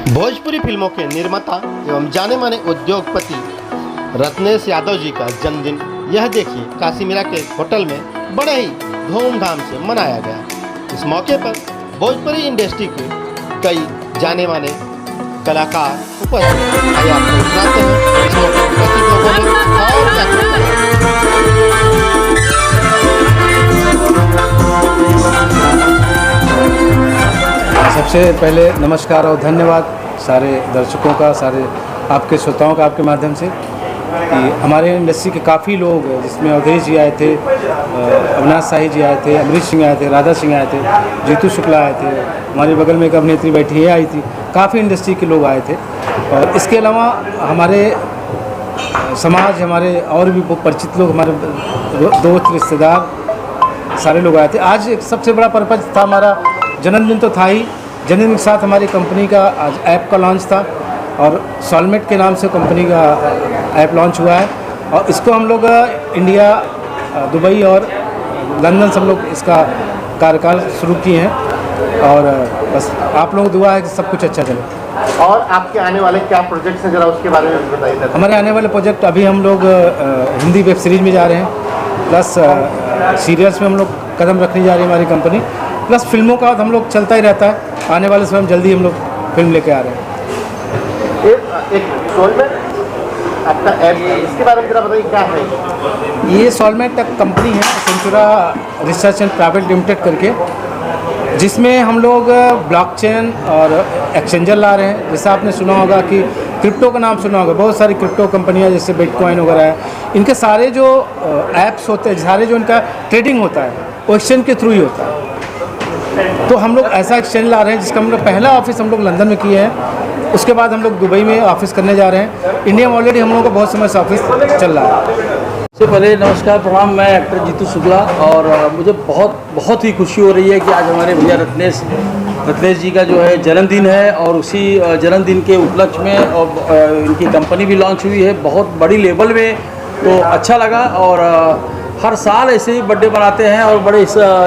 भोजपुरी फिल्मों के निर्माता एवं जाने माने उद्योगपति रत्नेश यादव जी का जन्मदिन यह देखिए काशीमीरा के होटल में बड़े ही धूमधाम से मनाया गया। इस मौके पर भोजपुरी इंडस्ट्री के कई जाने माने कलाकार उपस्थित थे। आइए आपको सुनाते हैं इस मौके पर उपस्थित लोगों ने और क्या कुछ कहा। सबसे पहले नमस्कार और धन्यवाद सारे दर्शकों का, सारे आपके श्रोताओं का, आपके माध्यम से कि हमारे इंडस्ट्री के काफ़ी लोग जिसमें अवधेश जी आए थे, अविनाश शाही जी आए थे, अमरीश सिंह आए थे, राधा सिंह आए थे, जीतू शुक्ला आए थे, हमारे बगल में एक अभिनेत्री बैठी है आई थी, काफ़ी इंडस्ट्री के लोग आए थे। और इसके अलावा हमारे समाज, हमारे और भी परिचित लोग, हमारे दोस्त रिश्तेदार सारे लोग आए थे। आज एक सबसे बड़ा पर्पज़ था, हमारा जन्मदिन तो था ही, जन्मदिन के साथ हमारी कंपनी का आज ऐप का लॉन्च था और सॉलमेट के नाम से कंपनी का ऐप लॉन्च हुआ है और इसको हम लोग इंडिया, दुबई और लंदन सब लोग इसका कार्यकाल शुरू किए हैं और बस आप लोग दुआ है कि सब कुछ अच्छा चले। और आपके आने वाले क्या प्रोजेक्ट्स हैं, जरा उसके बारे में बताइए। हमारे आने वाले प्रोजेक्ट अभी हम लोग हिंदी वेब सीरीज़ में जा रहे हैं, प्लस सीरियल्स में हम लोग कदम रखने जा रही है हमारी कंपनी, प्लस फिल्मों का हम लोग चलता ही रहता है। आने वाले समय में जल्दी हम लोग फिल्म लेके आ रहे हैं। एक सॉलमेट आपका ऐप, इसके बारे में जरा बताइए क्या है। ये सॉलमेट एक कंपनी है सेंचुरा रिसर्च एंड प्राइवेट लिमिटेड करके, जिसमें हम लोग ब्लॉकचेन और एक्सचेंजर ला रहे हैं। जैसे आपने सुना होगा कि क्रिप्टो का नाम सुना होगा, बहुत सारी क्रिप्टो कंपनियां जैसे बिटकॉइन वगैरह है, इनके सारे जो ऐप्स होते हैं, सारे जो इनका ट्रेडिंग होता है वो एक्सचेंज के थ्रू ही होता है। तो हम लोग ऐसा एक्सचेंज ला रहे हैं जिसका हम लोग पहला ऑफिस हम लोग लंदन में किए हैं, उसके बाद हम लोग दुबई में ऑफिस करने जा रहे हैं। इंडिया में ऑलरेडी हम लोगों का बहुत समय से ऑफिस चल रहा है। सबसे पहले नमस्कार, प्रणाम। मैं एक्टर जीतू शुक्ला और मुझे बहुत ही खुशी हो रही है कि आज हमारे भैया रत्नेश जी का जो है जन्मदिन है और उसी जन्मदिन के उपलक्ष्य में और इनकी कंपनी भी लॉन्च हुई है बहुत बड़ी लेवल में, तो अच्छा लगा। और हर साल ऐसे ही बर्थडे बनाते हैं और बड़े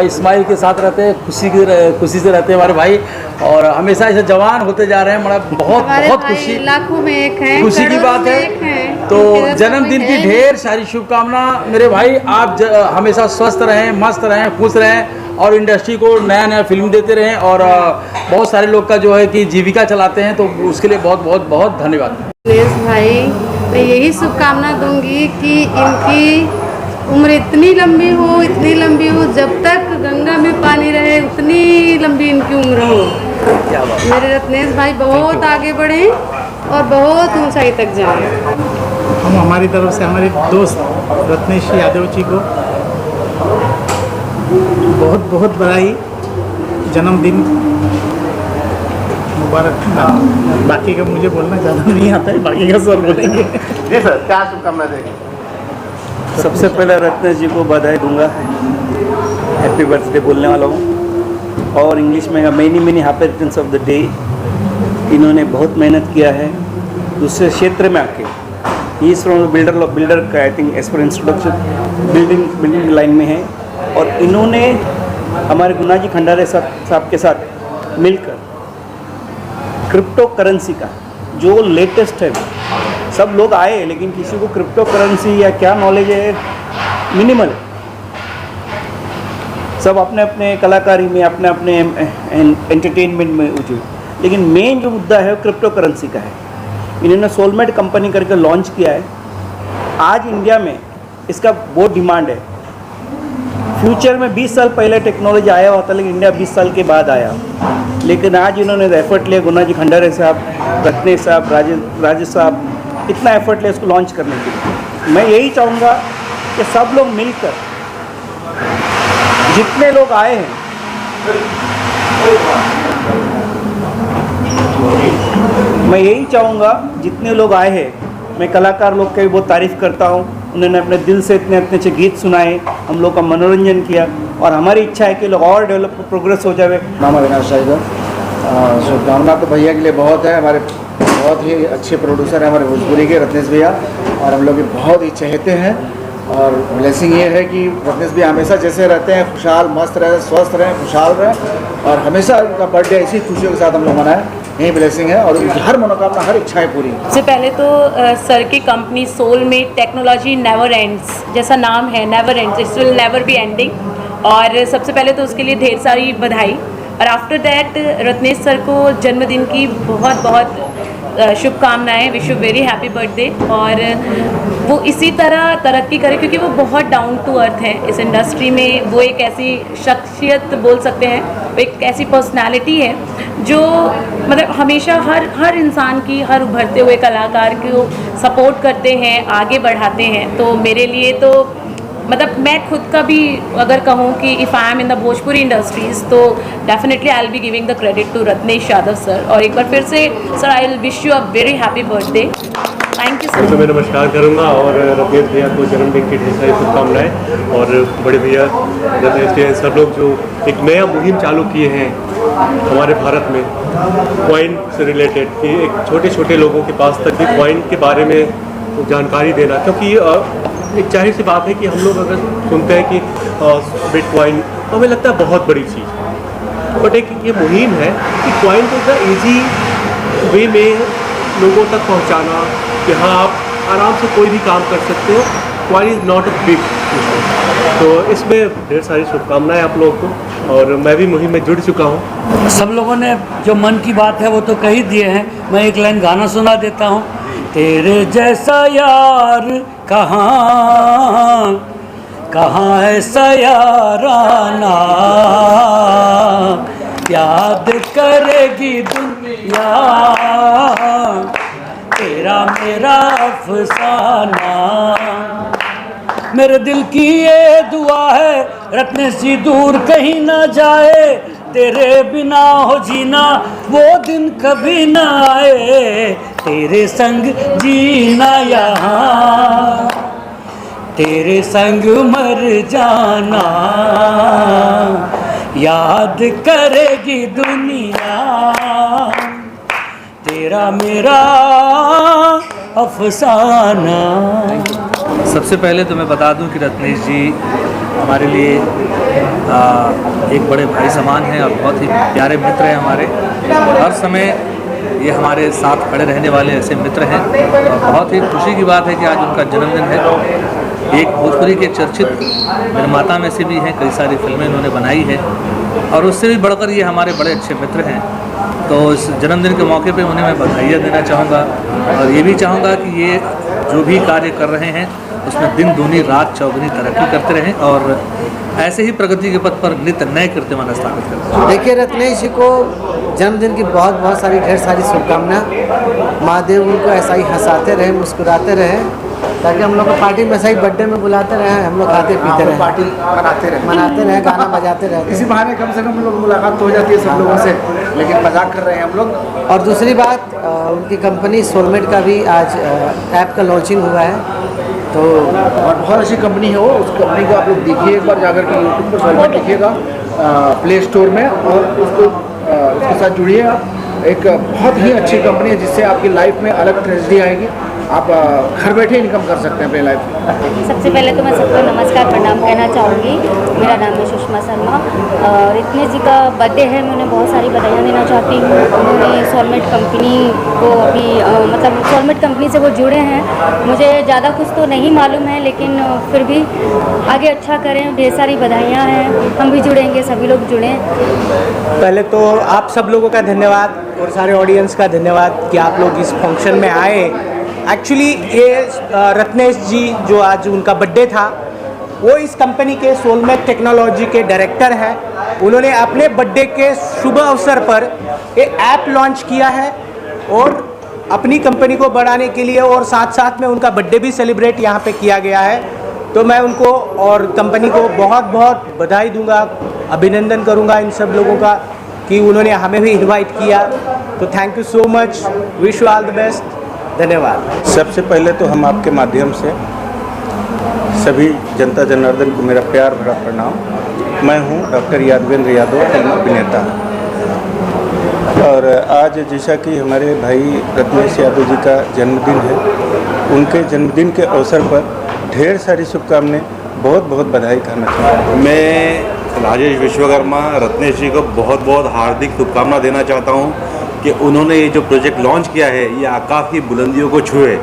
स्माइल के साथ रहते हैं, खुशी से रहते हैं हमारे भाई, और हमेशा ऐसे जवान होते जा रहे हैं। बड़ा बहुत खुशी, लाखों में एक है, खुशी की बात है। तो जन्मदिन की ढेर सारी शुभकामना मेरे भाई। आप हमेशा स्वस्थ रहें, मस्त रहें, खुश रहें और इंडस्ट्री को नया फिल्म देते रहें और बहुत सारे लोग का जो है कि जीविका चलाते हैं, तो उसके लिए बहुत धन्यवाद। रत्नेश भाई, मैं यही शुभकामना दूंगी कि इनकी उम्र इतनी लंबी हो, जब तक गंगा में पानी रहे उतनी लंबी इनकी उम्र हो। क्या बात। मेरे रत्नेश भाई बहुत आगे बढ़े और बहुत ऊंचाई तक जाएं। हम हमारी तरफ से हमारे दोस्त रत्नेश यादव जी को बहुत बधाई, जन्मदिन मुबारक। बाकी का मुझे बोलना ज़्यादा नहीं आता है, बाकी का सर बोलेंगे। जी सर, क्या शुभकामना देंगे। सबसे पहले रत्नेश जी को बधाई दूंगा, हैप्पी बर्थडे बोलने वाला हूँ। और इंग्लिश में many happy returns of the day. इन्होंने बहुत मेहनत किया है दूसरे क्षेत्र में आके। ही इज़ फ्रॉम बिल्डर का, I think as per introduction building line में है, और इन्होंने हमारे गुना जी खंडारे साहब के साथ मिलकर क्रिप्टो करेंसी का जो लेटेस्ट है, सब लोग आए लेकिन किसी को क्रिप्टो करेंसी या क्या नॉलेज है, मिनिमल। सब अपने अपने कलाकारी में, अपने अपने एंटरटेनमेंट में उलझे, लेकिन मेन जो मुद्दा है वो क्रिप्टो करेंसी का है। इन्होंने सोलमेट कंपनी करके लॉन्च किया है। आज इंडिया में इसका बहुत डिमांड है। फ्यूचर में 20 साल पहले टेक्नोलॉजी आया होता, लेकिन इंडिया 20 साल के बाद आया। लेकिन आज इन्होंने एफर्ट लिया, गुना जी खंडारे साहब, रत्नेश साहब, राजेश साहब, इतना एफर्ट लिया इसको लॉन्च करने के लिए। मैं यही चाहूँगा कि सब लोग मिलकर, जितने लोग आए हैं, मैं यही चाहूँगा जितने लोग आए हैं, मैं कलाकार लोग की भी बहुत तारीफ़ करता हूँ। उन्होंने अपने दिल से इतने अच्छे गीत सुनाए, हम लोग का मनोरंजन किया, और हमारी इच्छा है कि लोग और डेवलप प्रोग्रेस हो जाए। नाम अविनाश शाही का शुभकामना तो भैया के लिए बहुत है। हमारे बहुत ही अच्छे प्रोड्यूसर हैं हमारे भोजपुरी के रत्नेश भैया, और हम लोग के बहुत ही चहेते हैं और ब्लेसिंग ये है कि रत्नेश भी हमेशा जैसे रहते हैं, खुशहाल मस्त रहे, स्वस्थ रहें, खुशहाल रहें और हमेशा उनका बर्थडे ऐसी खुशियों के साथ हम लोग मनाएं। यही ब्लेसिंग है और उनकी हर मनोकामना, हर इच्छाएं पूरी। सबसे पहले तो सर की company soulmate technology never ends, जैसा नाम है never ends, it's will never be ending. और सबसे पहले तो उसके लिए ढेर सारी बधाई। और आफ्टर दैट रत्नेश सर को जन्मदिन की बहुत बहुत शुभकामनाएं, wish you very happy birthday. और वो इसी तरह तरक्की करे क्योंकि वो बहुत डाउन टू अर्थ है इस इंडस्ट्री में। वो एक ऐसी शख्सियत बोल सकते हैं, वो एक ऐसी पर्सनालिटी है जो मतलब हमेशा हर इंसान की, हर उभरते हुए कलाकार को सपोर्ट करते हैं, आगे बढ़ाते हैं। तो मेरे लिए तो मतलब मैं खुद का भी अगर कहूँ कि if I am in the Bhojpuri industries तो definitely I will be giving the credit to Ratnesh Yadav sir. और एक बार फिर से sir I will wish you a very happy birthday. Thank you sir. तो मैं नमस्कार करूँगा और रत्नेश भैया को जन्मदिन की ढेर सारी शुभकामनाएं। और बड़े भैया रत्नेश के सब लोग जो एक नया मुहिम चालू किए हैं हमारे भारत में कॉइन से रिलेटेड, कि एक छोटे छोटे लोगों के पास तक भी कॉइन के बारे में जानकारी देना। क्योंकि एक जाहिर सी बात है कि हम लोग अगर सुनते हैं कि बिटकॉइन तो हमें लगता है बहुत बड़ी चीज़, बट एक ये मुहिम है कि कॉइन को इतना ईजी वे में लोगों तक पहुंचाना कि हाँ आप आराम से कोई भी काम कर सकते हो। Coin is not a big issue. तो इसमें ढेर सारी शुभकामनाएं आप लोगों को, और मैं भी मुहिम में जुड़ चुका हूँ। सब लोगों ने जो मन की बात है वो तो कह ही दिए हैं। मैं एक लाइन गाना सुना देता हूँ। तेरे जैसा यार कहाँ कहाँ है सयाराना, याद करेगी दुनिया तेरा मेरा अफसाना। मेरे दिल की ये दुआ है रत्नेश जी दूर कहीं ना जाए, तेरे बिना हो जीना वो दिन कभी ना आए। तेरे संग जीना यहाँ, तेरे संग मर जाना, याद करेगी दुनिया तेरा मेरा अफसाना। सबसे पहले तो मैं बता दूं कि रत्नेश जी हमारे लिए एक बड़े भाई समान हैं और बहुत ही प्यारे मित्र हैं हमारे। हर समय ये हमारे साथ खड़े रहने वाले ऐसे मित्र हैं और बहुत ही खुशी की बात है कि आज उनका जन्मदिन है। एक भोजपुरी के चर्चित निर्माता में से भी हैं, कई सारी फिल्में इन्होंने बनाई है और उससे भी बढ़कर ये हमारे बड़े अच्छे मित्र हैं। तो इस जन्मदिन के मौके पे उन्हें मैं बधाइयाँ देना चाहूँगा और ये भी चाहूँगा कि ये जो भी कार्य कर रहे हैं उसमें दिन दूनी रात चौगुनी तरक्की करते रहें और ऐसे ही प्रगति के पथ पर नित्य नए कीर्तिमान स्थापित करते हैं। देखिए रत्नेश जी को जन्मदिन की बहुत सारी ढेर सारी शुभकामनाएं। महादेव उनको ऐसा ही हंसाते रहे, मुस्कुराते रहे, ताकि हम लोग को पार्टी में सही बर्थडे में बुलाते रहे, हम लोग खाते पीते रहे, पार्टी मनाते रहे, गाना बजाते रहे। इसी बहाने कम से कम हम लोग मुलाकात तो हो जाती है सब लोगों से, लेकिन मजाक कर रहे हैं हम लोग। और दूसरी बात, उनकी कंपनी सोलमेट का भी आज ऐप का लॉन्चिंग हुआ है। तो और बहुत अच्छी कंपनी है वो, उस कंपनी को आप लोग देखिए एक बार जाकर के यूट्यूब पर सोलमेट लिखिएगा प्ले स्टोर में और उसके साथ जुड़िए आप। एक बहुत ही अच्छी कंपनी है जिससे आपकी लाइफ में अलग ट्रेजेडी आएगी, आप घर बैठे इनकम कर सकते हैं अपनी लाइफ में। सबसे पहले तो मैं सबको नमस्कार प्रणाम कहना चाहूँगी। मेरा नाम है सुषमा शर्मा और रत्नेश जी का बर्थडे है। मैं उन्हें बहुत सारी बधाइयाँ देना चाहती हूँ। उन्होंने सोलमेट कंपनी को अभी मतलब सोलमेट कंपनी से वो जुड़े हैं। मुझे ज़्यादा कुछ तो नहीं मालूम है, लेकिन फिर भी आगे अच्छा करें। ढेर सारी बधाइयाँ हैं, हम भी जुड़ेंगे, सभी लोग जुड़ें। पहले तो आप सब लोगों का धन्यवाद और सारे ऑडियंस का धन्यवाद कि आप लोग इस फंक्शन में आए। एक्चुअली ये रत्नेश जी जो आज उनका बर्थडे था, वो इस कंपनी के सोलमेट टेक्नोलॉजी के डायरेक्टर हैं। उन्होंने अपने बर्थडे के शुभ अवसर पर एक ऐप लॉन्च किया है और अपनी कंपनी को बढ़ाने के लिए और साथ साथ में उनका बर्थडे भी सेलिब्रेट यहाँ पे किया गया है। तो मैं उनको और कंपनी को बहुत बहुत बधाई दूंगा, अभिनंदन करूंगा इन सब लोगों का कि उन्होंने हमें भी इनवाइट किया। तो thank you so much, wish you all the best, धन्यवाद। सबसे पहले तो हम आपके माध्यम से सभी जनता जनार्दन को मेरा प्यार भरा प्रणाम। मैं हूं डॉक्टर यादवेंद्र यादव, फिल्म अभिनेता। और आज जैसा कि हमारे भाई रत्नेश यादव जी का जन्मदिन है, उनके जन्मदिन के अवसर पर ढेर सारी शुभकामनाएं, बहुत बहुत बधाई करना चाहता हूँ। मैं राजेश विश्वकर्मा रत्नेश जी को बहुत बहुत हार्दिक शुभकामना देना चाहता हूँ कि उन्होंने ये जो प्रोजेक्ट लॉन्च किया है ये आकाश की बुलंदियों को छुए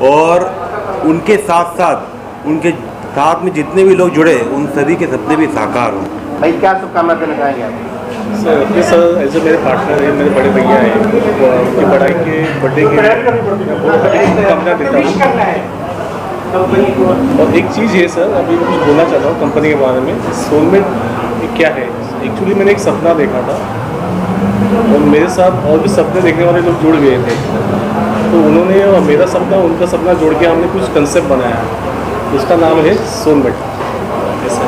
और उनके साथ साथ उनके साथ में जितने भी लोग जुड़े उन सभी के सपने भी साकार हों। भाई क्या शुभकामना देना चाहेंगे आप? सर ऐसे मेरे पार्टनर हैं, मेरे बड़े भैया हैं, उनकी बड़ाई के बर्थडे के लिए बहुत सारी शुभकामना देता हूँ। और एक चीज़ है सर, अभी कुछ बोलना चाहता हूँ कंपनी के बारे में। सोलमेट क्या है, एक्चुअली मैंने एक सपना देखा था और मेरे साथ और भी सपने देखने वाले लोग जुड़ गए थे, तो उन्होंने मेरा सपना उनका सपना जोड़ के हमने कुछ कंसेप्ट बनाया, उसका नाम है सोलमेट।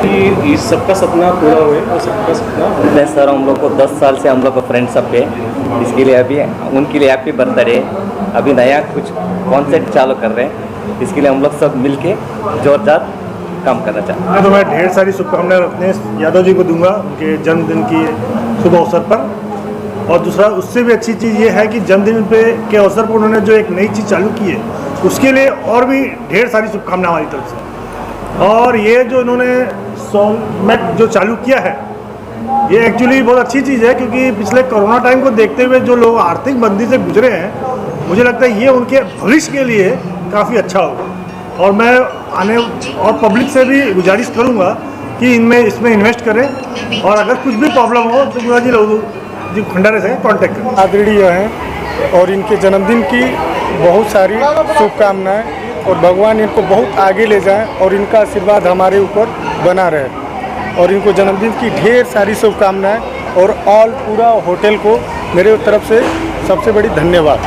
कि इस सबका सपना पूरा हुए और सबका सपना। सर हम लोग को 10 साल से हम लोग का फ्रेंड सब पे, इसके लिए अभी उनके लिए हैप्पी बर्थडे। अभी नया कुछ कॉन्सेप्ट चालू कर रहे हैं, इसके लिए हम लोग सब मिल के जोरदार काम करना चाहते हैं। तो मैं ढेर सारी शुभकामनाएं रत्नेश यादव जी को दूंगा उनके जन्मदिन की शुभ अवसर पर। और दूसरा उससे भी अच्छी चीज़ ये है कि जन्मदिन के अवसर पर उन्होंने जो एक नई चीज़ चालू की है उसके लिए और भी ढेर सारी शुभकामनाएं हमारी तरफ से। और ये जो इन्होंने सोलमेट जो चालू किया है ये एक्चुअली बहुत अच्छी चीज़ है, क्योंकि पिछले कोरोना टाइम को देखते हुए जो लोग आर्थिक मंदी से गुजरे हैं, मुझे लगता है ये उनके भविष्य के लिए काफ़ी अच्छा होगा। और मैं आने और पब्लिक से भी गुजारिश करूँगा कि इसमें इन्वेस्ट करें, और अगर कुछ भी प्रॉब्लम हो तो गुरुजी लहू जी खंडारे से कांटेक्ट करें। आदरणीय हैं और इनके जन्मदिन की बहुत सारी शुभकामनाएं, और भगवान इनको बहुत आगे ले जाएं और इनका आशीर्वाद हमारे ऊपर बना रहे। और इनको जन्मदिन की ढेर सारी शुभकामनाएं, और ऑल पूरा होटल को मेरे तरफ से सबसे बड़ी धन्यवाद।